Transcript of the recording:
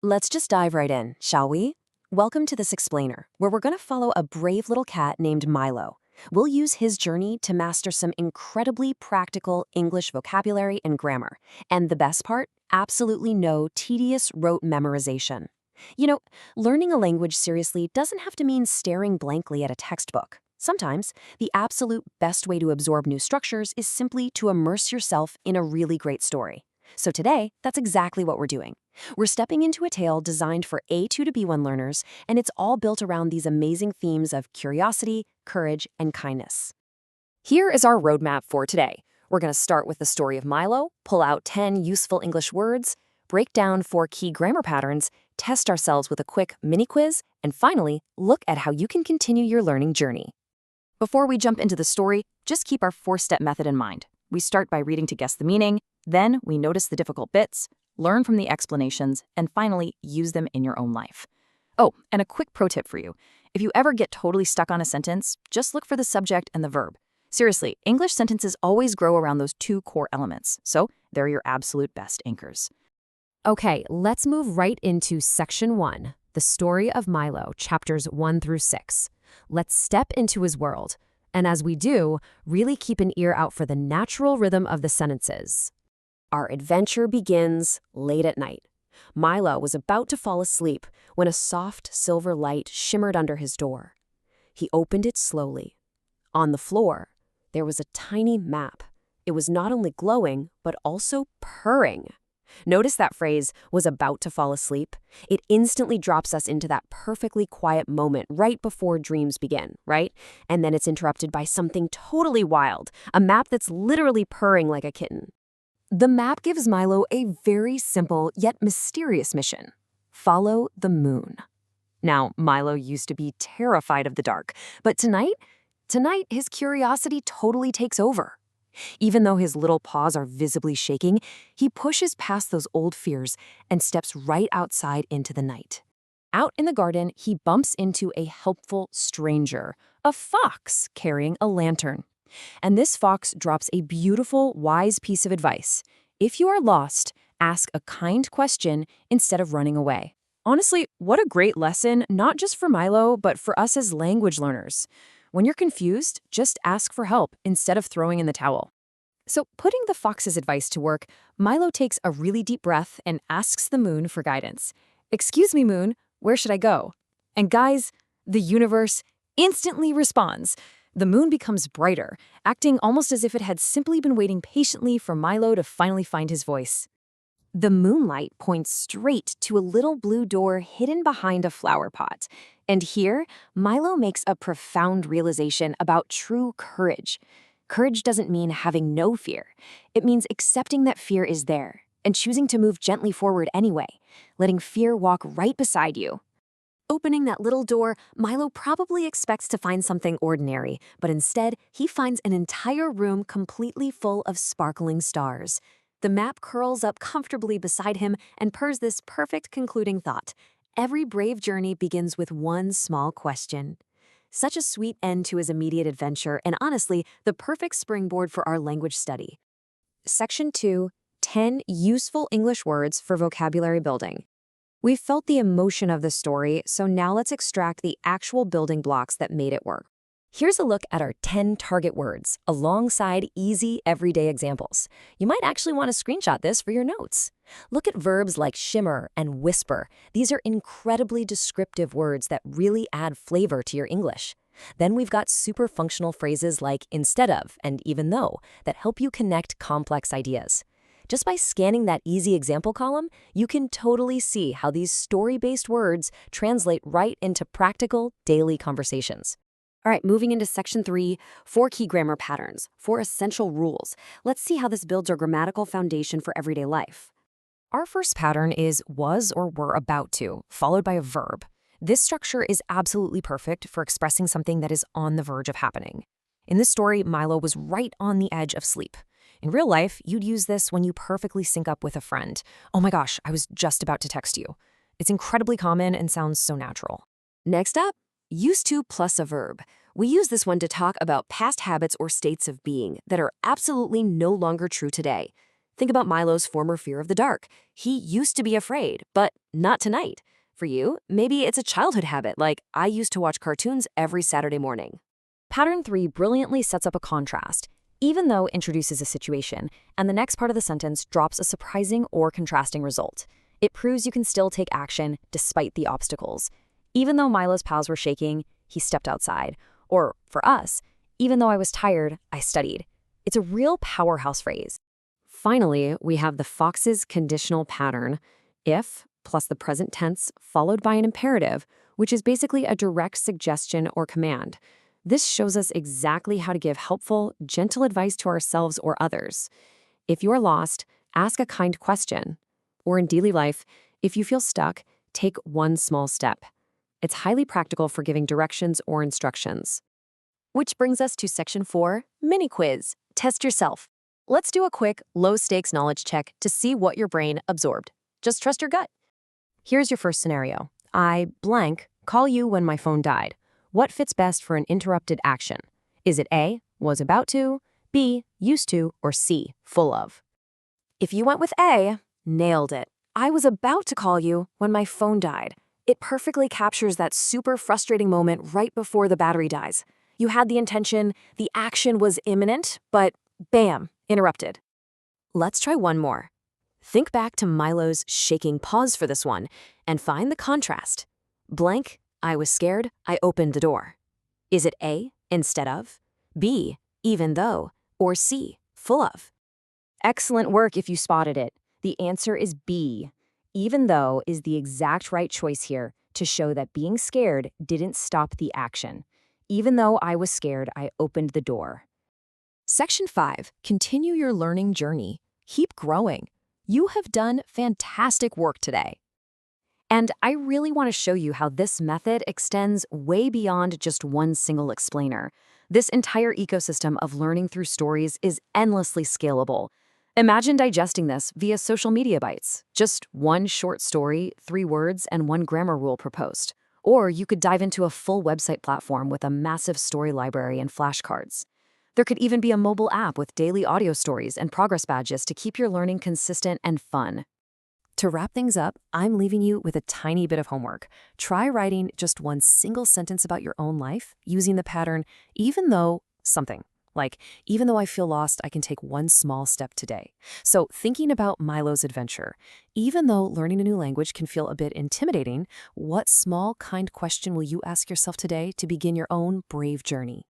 Let's just dive right in, shall we? Welcome to this explainer, where we're going to follow a brave little cat named Milo. We'll use his journey to master some incredibly practical English vocabulary and grammar. And the best part? Absolutely no tedious rote memorization. You know, learning a language seriously doesn't have to mean staring blankly at a textbook. Sometimes, the absolute best way to absorb new structures is simply to immerse yourself in a really great story. So today, that's exactly what we're doing. We're stepping into a tale designed for A2 to B1 learners, and it's all built around these amazing themes of curiosity, courage, and kindness. Here is our roadmap for today. We're going to start with the story of Milo, pull out 10 useful English words, break down 4 key grammar patterns, test ourselves with a quick mini quiz, and finally, look at how you can continue your learning journey. Before we jump into the story, just keep our 4-step method in mind. We start by reading to guess the meaning, then we notice the difficult bits, learn from the explanations, and finally, use them in your own life. Oh, and a quick pro tip for you. If you ever get totally stuck on a sentence, just look for the subject and the verb. Seriously, English sentences always grow around those 2 core elements, so they're your absolute best anchors. Okay, let's move right into Section 1, the story of Milo, chapters 1 through 6. Let's step into his world. And as we do, really keep an ear out for the natural rhythm of the sentences. Our adventure begins late at night. Milo was about to fall asleep when a soft silver light shimmered under his door. He opened it slowly. On the floor, there was a tiny map. It was not only glowing, but also purring. Notice that phrase, was about to fall asleep? It instantly drops us into that perfectly quiet moment right before dreams begin, right? And then it's interrupted by something totally wild, a map that's literally purring like a kitten. The map gives Milo a very simple yet mysterious mission. Follow the moon. Now, Milo used to be terrified of the dark, but tonight his curiosity totally takes over. Even though his little paws are visibly shaking, he pushes past those old fears and steps right outside into the night. Out in the garden, he bumps into a helpful stranger, a fox carrying a lantern. And this fox drops a beautiful, wise piece of advice. If you are lost, ask a kind question instead of running away. Honestly, what a great lesson, not just for Milo, but for us as language learners. When you're confused, just ask for help instead of throwing in the towel. So, putting the fox's advice to work, Milo takes a really deep breath and asks the moon for guidance. "Excuse me, moon, where should I go?" And guys, the universe instantly responds. The moon becomes brighter, acting almost as if it had simply been waiting patiently for Milo to finally find his voice. The moonlight points straight to a little blue door hidden behind a flower pot. And here, Milo makes a profound realization about true courage. Courage doesn't mean having no fear. It means accepting that fear is there and choosing to move gently forward anyway, letting fear walk right beside you. Opening that little door, Milo probably expects to find something ordinary, but instead, he finds an entire room completely full of sparkling stars. The map curls up comfortably beside him and purrs this perfect concluding thought. Every brave journey begins with one small question. Such a sweet end to his immediate adventure, and honestly, the perfect springboard for our language study. Section 2, 10 useful English words for vocabulary building. We've felt the emotion of the story, so now let's extract the actual building blocks that made it work. Here's a look at our 10 target words, alongside easy, everyday examples. You might actually want to screenshot this for your notes. Look at verbs like shimmer and whisper. These are incredibly descriptive words that really add flavor to your English. Then we've got super functional phrases like instead of and even though that help you connect complex ideas. Just by scanning that easy example column, you can totally see how these story-based words translate right into practical, daily conversations. All right, moving into Section 3, 4 key grammar patterns, 4 essential rules. Let's see how this builds our grammatical foundation for everyday life. Our first pattern is was or were about to, followed by a verb. This structure is absolutely perfect for expressing something that is on the verge of happening. In this story, Milo was right on the edge of sleep. In real life, you'd use this when you perfectly sync up with a friend. "Oh my gosh, I was just about to text you." It's incredibly common and sounds so natural. Next up, used to plus a verb. We use this one to talk about past habits or states of being that are absolutely no longer true today. Think about Milo's former fear of the dark. He used to be afraid, but not tonight. For you, maybe it's a childhood habit, like I used to watch cartoons every Saturday morning. Pattern 3 brilliantly sets up a contrast, even though introduces a situation, and the next part of the sentence drops a surprising or contrasting result. It proves you can still take action despite the obstacles. Even though Milo's pals were shaking, he stepped outside. Or, for us, even though I was tired, I studied. It's a real powerhouse phrase. Finally, we have the Fox's conditional pattern, if plus the present tense followed by an imperative, which is basically a direct suggestion or command. This shows us exactly how to give helpful, gentle advice to ourselves or others. If you're lost, ask a kind question. Or in daily life, if you feel stuck, take one small step. It's highly practical for giving directions or instructions. Which brings us to Section 4, Mini Quiz. Test yourself. Let's do a quick, low-stakes knowledge check to see what your brain absorbed. Just trust your gut. Here's your first scenario. I blank call you when my phone died. What fits best for an interrupted action? Is it A, was about to, B, used to, or C, full of? If you went with A, nailed it. I was about to call you when my phone died. It perfectly captures that super frustrating moment right before the battery dies. You had the intention, the action was imminent, but bam, interrupted. Let's try one more. Think back to Milo's shaking pause for this one and find the contrast. Blank, I was scared, I opened the door. Is it A, instead of, B, even though, or C, full of? Excellent work if you spotted it. The answer is B. Even though is the exact right choice here to show that being scared didn't stop the action. Even though I was scared, I opened the door. Section 5. Continue your learning journey. Keep growing. You have done fantastic work today. And I really want to show you how this method extends way beyond just one single explainer. This entire ecosystem of learning through stories is endlessly scalable. Imagine digesting this via social media bites. Just one short story, 3 words, and 1 grammar rule per post. Or you could dive into a full website platform with a massive story library and flashcards. There could even be a mobile app with daily audio stories and progress badges to keep your learning consistent and fun. To wrap things up, I'm leaving you with a tiny bit of homework. Try writing just one single sentence about your own life using the pattern, even though something. Like, even though I feel lost, I can take one small step today. So thinking about Milo's adventure, even though learning a new language can feel a bit intimidating, what small, kind question will you ask yourself today to begin your own brave journey?